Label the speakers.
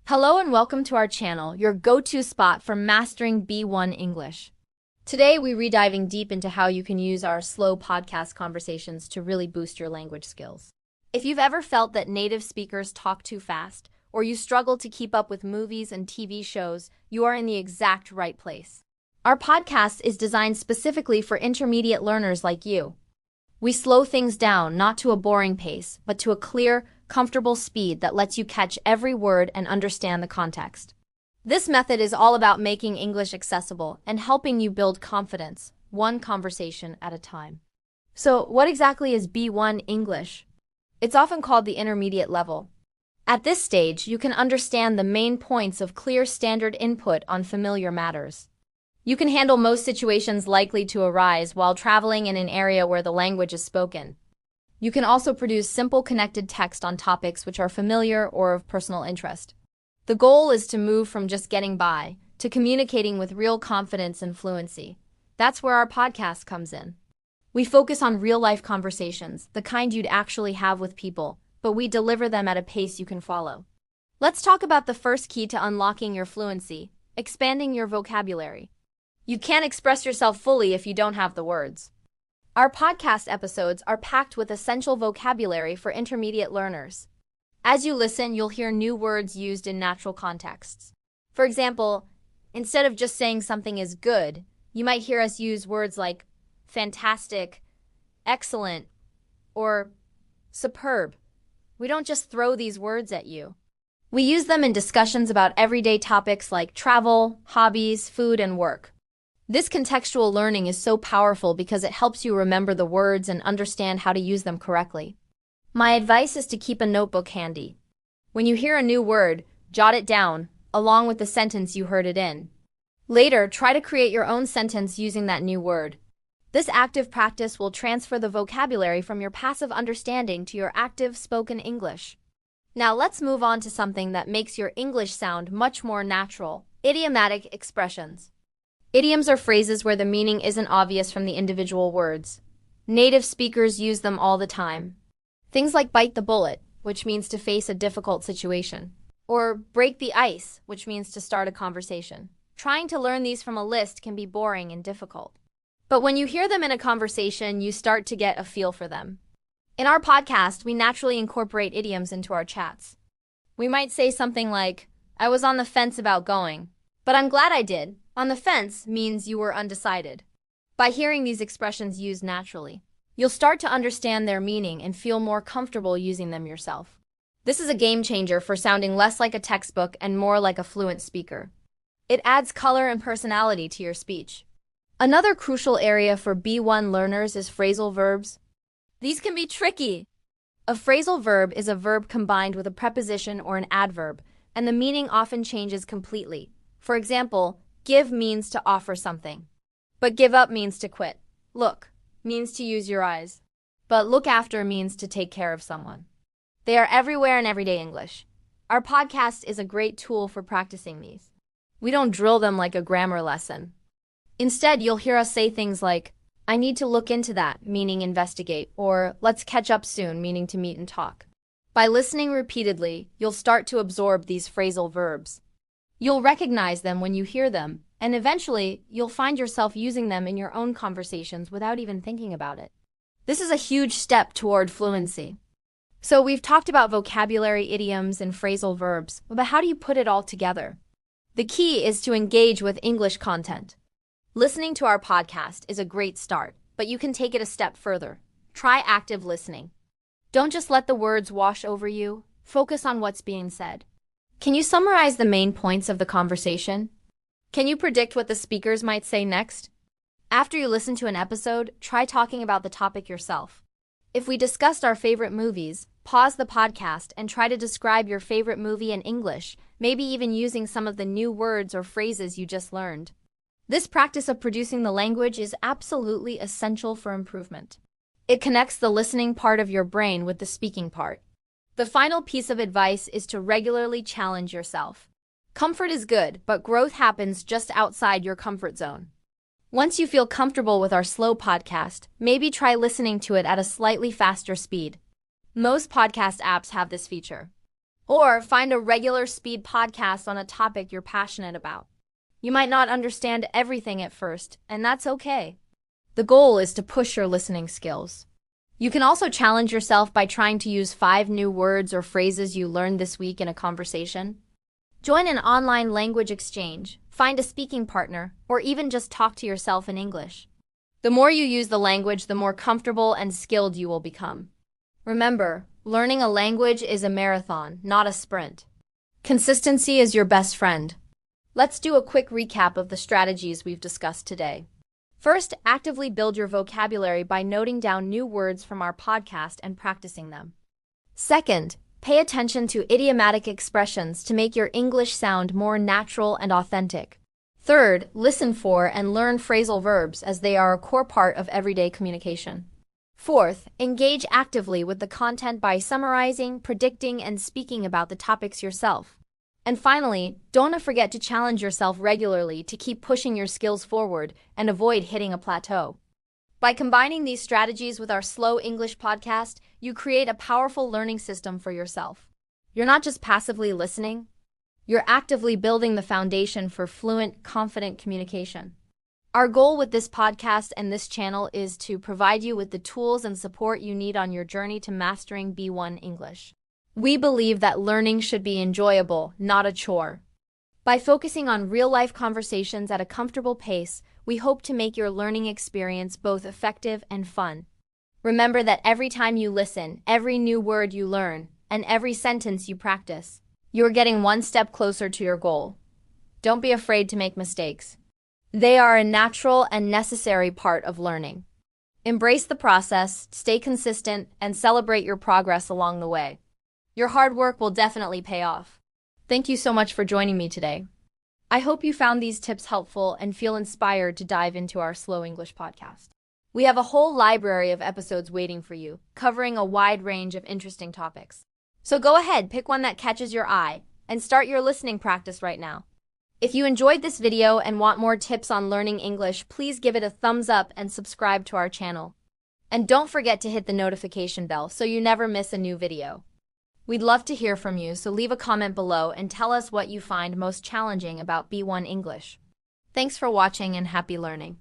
Speaker 1: Hello and welcome to our channel, your go-to spot for mastering B1 English. Today, we're diving deep into how you can use our slow podcast conversations to really boost your language skills. If you've ever felt that native speakers talk too fast, or you struggle to keep up with movies and TV shows, you are in the exact right place. Our podcast is designed specifically for intermediate learners like you. We slow things down, not to a boring pace, but to a clear, comfortable speed that lets you catch every word and understand the context. This method is all about making English accessible and helping you build confidence, one conversation at a time. So, what exactly is B1 English? It's often called the intermediate level. At this stage, you can understand the main points of clear standard input on familiar matters. You can handle most situations likely to arise while traveling in an area where the language is spoken. You can also produce simple connected text on topics which are familiar or of personal interest. The goal is to move from just getting by to communicating with real confidence and fluency. That's where our podcast comes in. We focus on real-life conversations, the kind you'd actually have with people, but we deliver them at a pace you can follow. Let's talk about the first key to unlocking your fluency, expanding your vocabulary. You can't express yourself fully if you don't have the words. Our podcast episodes are packed with essential vocabulary for intermediate learners. As you listen, you'll hear new words used in natural contexts. For example, instead of just saying something is good, you might hear us use words like fantastic, excellent, or superb. We don't just throw these words at you. We use them in discussions about everyday topics like travel, hobbies, food, and work. This contextual learning is so powerful because it helps you remember the words and understand how to use them correctly. My advice is to keep a notebook handy. When you hear a new word, jot it down, along with the sentence you heard it in. Later, try to create your own sentence using that new word. This active practice will transfer the vocabulary from your passive understanding to your active spoken English. Now let's move on to something that makes your English sound much more natural: idiomatic expressions. Idioms are phrases where the meaning isn't obvious from the individual words. Native speakers use them all the time. Things like bite the bullet, which means to face a difficult situation, or break the ice, which means to start a conversation. Trying to learn these from a list can be boring and difficult. But when you hear them in a conversation, you start to get a feel for them. In our podcast, we naturally incorporate idioms into our chats. We might say something like, "I was on the fence about going, but I'm glad I did." On the fence means you were undecided. By hearing these expressions used naturally, you'll start to understand their meaning and feel more comfortable using them yourself. This is a game changer for sounding less like a textbook and more like a fluent speaker. It adds color and personality to your speech. Another crucial area for B1 learners is phrasal verbs. These can be tricky. A phrasal verb is a verb combined with a preposition or an adverb, and the meaning often changes completely. For example, give means to offer something, but give up means to quit. Look means to use your eyes, but look after means to take care of someone. They are everywhere in everyday English. Our podcast is a great tool for practicing these. We don't drill them like a grammar lesson. Instead, you'll hear us say things like, "I need to look into that," meaning investigate, or "let's catch up soon," meaning to meet and talk. By listening repeatedly, you'll start to absorb these phrasal verbs. You'll recognize them when you hear them, and eventually, you'll find yourself using them in your own conversations without even thinking about it. This is a huge step toward fluency. So we've talked about vocabulary, idioms, and phrasal verbs, but how do you put it all together? The key is to engage with English content. Listening to our podcast is a great start, but you can take it a step further. Try active listening. Don't just let the words wash over you. Focus on what's being said. Can you summarize the main points of the conversation? Can you predict what the speakers might say next? After you listen to an episode, try talking about the topic yourself. If we discussed our favorite movies, pause the podcast and try to describe your favorite movie in English, maybe even using some of the new words or phrases you just learned. This practice of producing the language is absolutely essential for improvement. It connects the listening part of your brain with the speaking part. The final piece of advice is to regularly challenge yourself. Comfort is good, but growth happens just outside your comfort zone. Once you feel comfortable with our slow podcast, maybe try listening to it at a slightly faster speed. Most podcast apps have this feature. Or find a regular speed podcast on a topic you're passionate about. You might not understand everything at first, and that's okay. The goal is to push your listening skills. You can also challenge yourself by trying to use 5 new words or phrases you learned this week in a conversation. Join an online language exchange, find a speaking partner, or even just talk to yourself in English. The more you use the language, the more comfortable and skilled you will become. Remember, learning a language is a marathon, not a sprint. Consistency is your best friend. Let's do a quick recap of the strategies we've discussed today. First, actively build your vocabulary by noting down new words from our podcast and practicing them. Second, pay attention to idiomatic expressions to make your English sound more natural and authentic. Third, listen for and learn phrasal verbs as they are a core part of everyday communication. Fourth, engage actively with the content by summarizing, predicting, and speaking about the topics yourself. And finally, don't forget to challenge yourself regularly to keep pushing your skills forward and avoid hitting a plateau. By combining these strategies with our Slow English podcast, you create a powerful learning system for yourself. You're not just passively listening, you're actively building the foundation for fluent, confident communication. Our goal with this podcast and this channel is to provide you with the tools and support you need on your journey to mastering B1 English. We believe that learning should be enjoyable, not a chore. By focusing on real-life conversations at a comfortable pace, we hope to make your learning experience both effective and fun. Remember that every time you listen, every new word you learn, and every sentence you practice, you're getting one step closer to your goal. Don't be afraid to make mistakes. They are a natural and necessary part of learning. Embrace the process, stay consistent, and celebrate your progress along the way. Your hard work will definitely pay off. Thank you so much for joining me today. I hope you found these tips helpful and feel inspired to dive into our Slow English podcast. We have a whole library of episodes waiting for you, covering a wide range of interesting topics. So go ahead, pick one that catches your eye, and start your listening practice right now. If you enjoyed this video and want more tips on learning English, please give it a thumbs up and subscribe to our channel. And don't forget to hit the notification bell so you never miss a new video. We'd love to hear from you, so leave a comment below and tell us what you find most challenging about B1 English. Thanks for watching and happy learning.